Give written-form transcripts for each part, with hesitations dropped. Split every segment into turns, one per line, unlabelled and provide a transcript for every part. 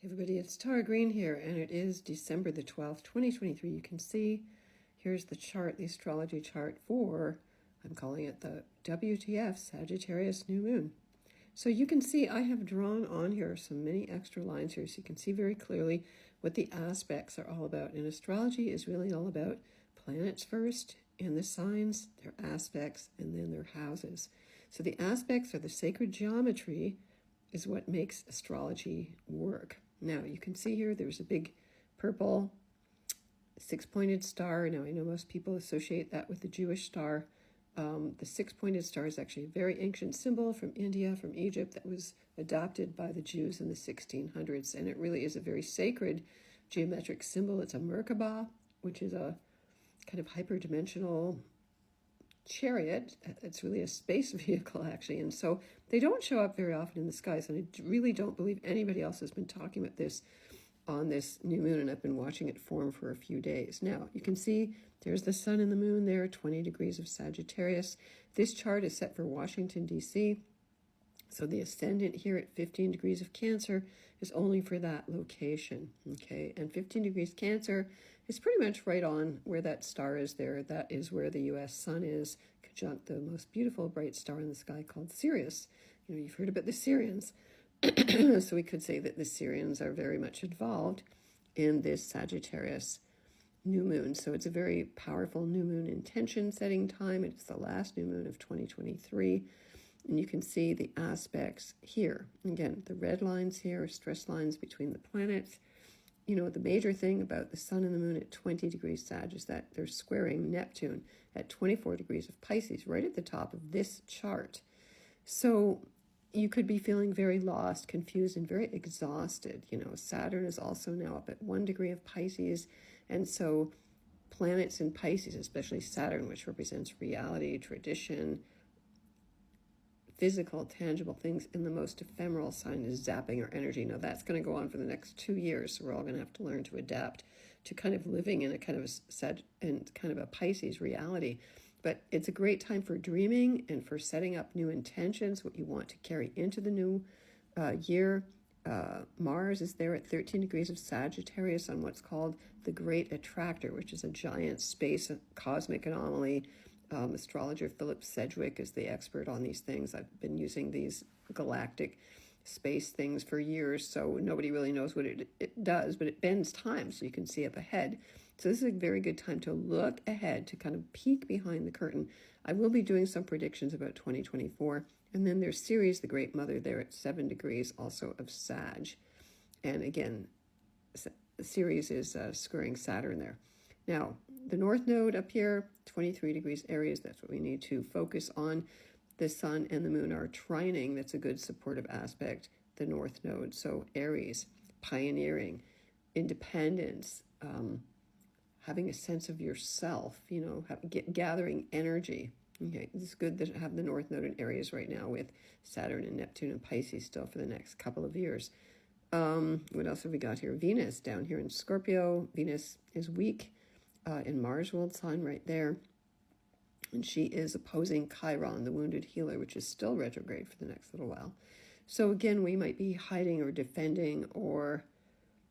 Hey everybody, it's Tara Green here, and it is December the 12th, 2023. You can see here's the chart, the astrology chart for, I'm calling it the WTF, Sagittarius New Moon. So you can see I have drawn on here some many extra lines here, so you can see very clearly what the aspects are all about. And astrology is really all about planets first, and the signs, their aspects, and then their houses. So the aspects are the sacred geometry is what makes astrology work. Now, you can see here there's a big purple six-pointed star. Now, I know most people associate that with the Jewish star. The six-pointed star is actually a very ancient symbol from India, from Egypt, that was adopted by the Jews in the 1600s. And it really is a very sacred geometric symbol. It's a Merkaba, which is a kind of hyperdimensional chariot. It's really a space vehicle, actually, and so they don't show up very often in the skies, and I really don't believe anybody else has been talking about this on this new moon, and I've been watching it form for a few days. Now, you can see there's the sun and the moon there, 20 degrees of Sagittarius. This chart is set for Washington, Dece, so the ascendant here at 15 degrees of Cancer is only for that location, okay? And 15 degrees Cancer is pretty much right on where that star is there. That is where the U.S. sun is, conjunct the most beautiful bright star in the sky called Sirius. You know, you've heard about the Syrians. So we could say that the Syrians are very much involved in this Sagittarius new moon. So it's a very powerful new moon intention setting time. It's the last new moon of 2023. And you can see the aspects here. Again, the red lines here are stress lines between the planets. You know, the major thing about the sun and the moon at 20 degrees Sag is that they're squaring Neptune at 24 degrees of Pisces, right at the top of this chart. So you could be feeling very lost, confused, and very exhausted. You know, Saturn is also now up at 1 degree of Pisces. And so planets in Pisces, especially Saturn, which represents reality, tradition, physical, tangible things, in the most ephemeral sign is zapping our energy. Now, that's going to go on for the next 2 years, so we're all going to have to learn to adapt to kind of living in a kind of a Pisces reality. But it's a great time for dreaming and for setting up new intentions, what you want to carry into the new year. Mars is there at 13 degrees of Sagittarius on what's called the Great Attractor, which is a giant space cosmic anomaly. Astrologer Philip Sedgwick is the expert on these things. I've been using these galactic space things for years, so nobody really knows what it does, but it bends time so you can see up ahead. So this is a very good time to look ahead, to kind of peek behind the curtain. I will be doing some predictions about 2024, and then there's Ceres, the Great Mother, there at 7 degrees, also of Sag. And again, Ceres is squaring Saturn there. Now, the North Node up here, 23 degrees Aries, that's what we need to focus on. The Sun and the Moon are trining. That's a good supportive aspect, the North Node. So Aries, pioneering, independence, having a sense of yourself, you know, gathering energy. Okay, it's good to have the North Node in Aries right now with Saturn and Neptune and Pisces still for the next couple of years. What else have we got here? Venus down here in Scorpio. Venus is weak in Mars world sign right there. And she is opposing Chiron, the wounded healer, which is still retrograde for the next little while. So again, we might be hiding or defending or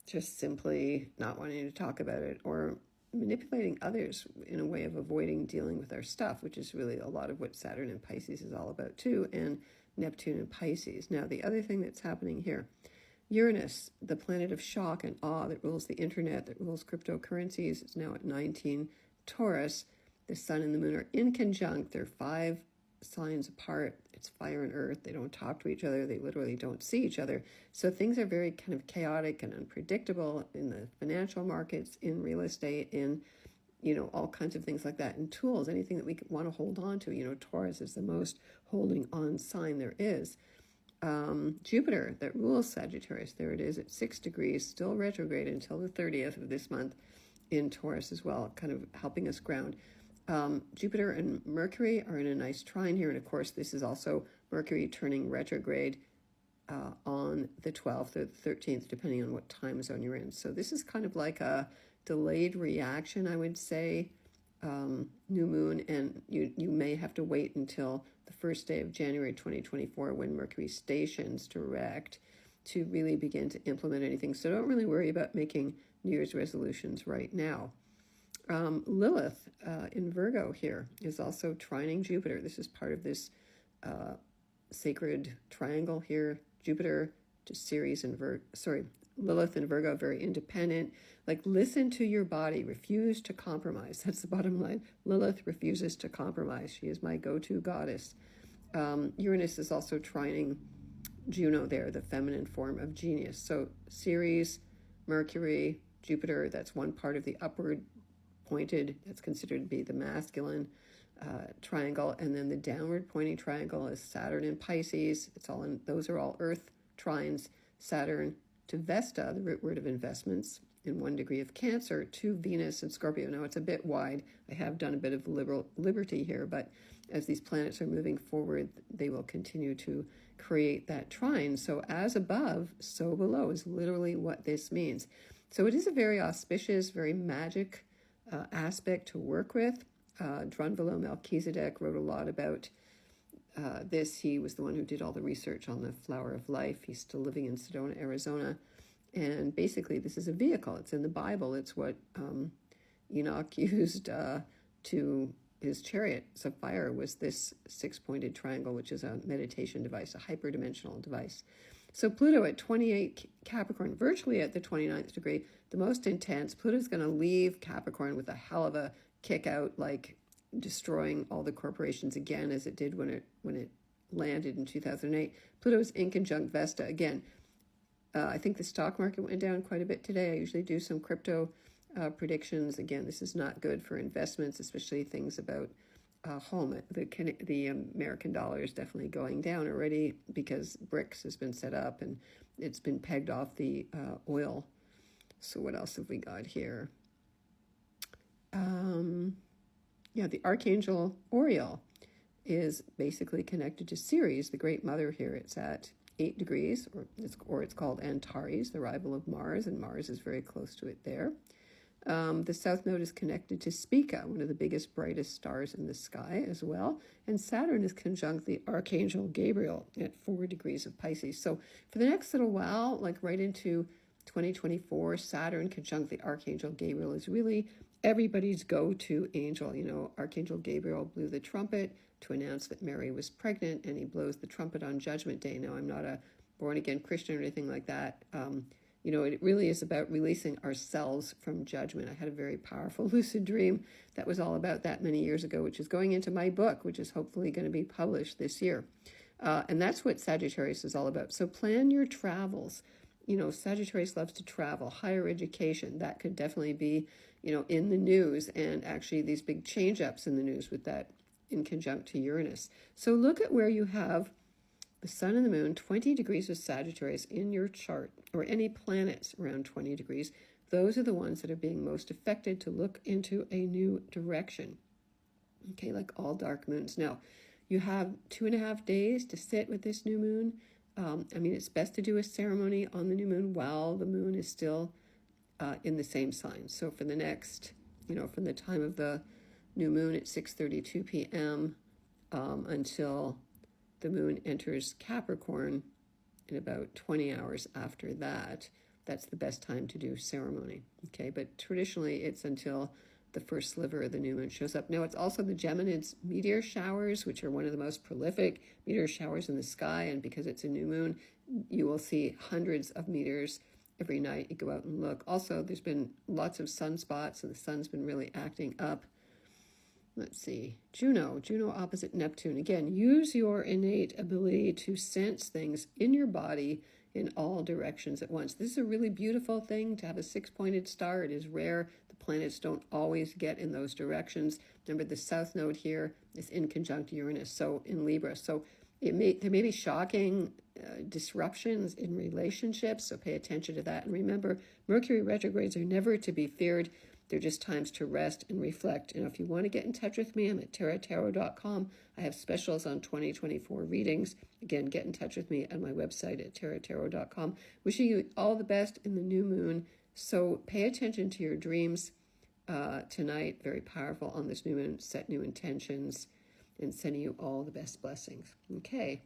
just simply not wanting to talk about it or manipulating others in a way of avoiding dealing with our stuff, which is really a lot of what Saturn and Pisces is all about too, and Neptune and Pisces. Now, the other thing that's happening here, Uranus, the planet of shock and awe that rules the internet, that rules cryptocurrencies, is now at 19 Taurus. The sun and the moon are inconjunct. They're 5 signs apart. It's fire and earth. They don't talk to each other. They literally don't see each other. So things are very kind of chaotic and unpredictable in the financial markets, in real estate, in, you know, all kinds of things like that. And tools, anything that we want to hold on to. You know, Taurus is the most holding on sign there is. Jupiter, that rules Sagittarius, there it is at 6 degrees, still retrograde until the 30th of this month in Taurus as well, kind of helping us ground. Jupiter and Mercury are in a nice trine here. And of course, this is also Mercury turning retrograde on the 12th or the 13th, depending on what time zone you're in. So this is kind of like a delayed reaction, I would say, new moon. And you may have to wait until the first day of January 2024 when Mercury stations direct to really begin to implement anything. So don't really worry about making New Year's resolutions right now. Lilith in Virgo here is also trining Jupiter. This is part of this sacred triangle here. Jupiter to Ceres and Lilith and Virgo, very independent. Like, listen to your body, refuse to compromise. That's the bottom line. Lilith refuses to compromise. She is my go-to goddess. Uranus is also trining Juno there, the feminine form of genius. So Ceres, Mercury, Jupiter, that's one part of the upward pointed, that's considered to be the masculine triangle. And then the downward pointing triangle is Saturn in Pisces. It's all in, those are all Earth trines. Saturn to Vesta, the root word of investments, in 1 degree of Cancer, to Venus and Scorpio. Now it's a bit wide. I have done a bit of liberty here, but as these planets are moving forward, they will continue to create that trine. So as above, so below is literally what this means. So it is a very auspicious, very magic aspect to work with. Drunvalo Melchizedek wrote a lot about this. He was the one who did all the research on the flower of life. He's still living in Sedona, Arizona. And basically, this is a vehicle. It's in the Bible. It's what Enoch used to his chariots of fire, was this 6-pointed triangle, which is a meditation device, a hyperdimensional device. So Pluto at 28 Capricorn, virtually at the 29th degree, the most intense. Pluto's going to leave Capricorn with a hell of a kick out, like destroying all the corporations again, as it did when it landed in 2008. Pluto's inconjunct Vesta again. I think the stock market went down quite a bit today. I usually do some crypto predictions. Again, this is not good for investments, especially things about home. The American dollar is definitely going down already because BRICS has been set up and it's been pegged off the oil. So what else have we got here? The Archangel Oriel is basically connected to Ceres, the great mother here. It's at 8 degrees, or it's called Antares, the rival of Mars, and Mars is very close to it there. The south node is connected to Spica, one of the biggest, brightest stars in the sky as well. And Saturn is conjunct the Archangel Gabriel at 4 degrees of Pisces. So for the next little while, like right into 2024, Saturn conjunct the Archangel Gabriel is really everybody's go-to angel. You know, Archangel Gabriel blew the trumpet to announce that Mary was pregnant, and he blows the trumpet on Judgment Day. Now, I'm not a born-again Christian or anything like that. It really is about releasing ourselves from judgment. I had a very powerful lucid dream that was all about that many years ago, which is going into my book, which is hopefully going to be published this year. And that's what Sagittarius is all about. So plan your travels. You know, Sagittarius loves to travel, higher education. That could definitely be, in the news, and actually these big change-ups in the news with that in conjunct to Uranus. So look at where you have the sun and the moon, 20 degrees of Sagittarius in your chart, or any planets around 20 degrees. Those are the ones that are being most affected to look into a new direction. Okay, like all dark moons. Now, you have 2.5 days to sit with this new moon. It's best to do a ceremony on the new moon while the moon is still in the same sign. So for the next, from the time of the new moon at 6:32 p.m. Until the moon enters Capricorn in about 20 hours after that, that's the best time to do ceremony. Okay, but traditionally it's until the first sliver of the new moon shows up. Now, it's also the Geminids meteor showers, which are one of the most prolific meteor showers in the sky. And because it's a new moon, you will see hundreds of meteors every night. You go out and look. Also, there's been lots of sunspots, and the sun's been really acting up. Let's see, Juno opposite Neptune. Again, use your innate ability to sense things in your body in all directions at once. This is a really beautiful thing to have a 6-pointed star. It is rare. The planets don't always get in those directions. Remember, the south node here is in conjunct Uranus, so in Libra. So there may be shocking disruptions in relationships, so pay attention to that. And remember, Mercury retrogrades are never to be feared. They're just times to rest and reflect. And if you want to get in touch with me, I'm at tarot.com. I have specials on 2024 readings. Again, get in touch with me at my website at tarot.com. Wishing you all the best in the new moon. So pay attention to your dreams tonight. Very powerful on this new moon. Set new intentions and sending you all the best blessings. Okay.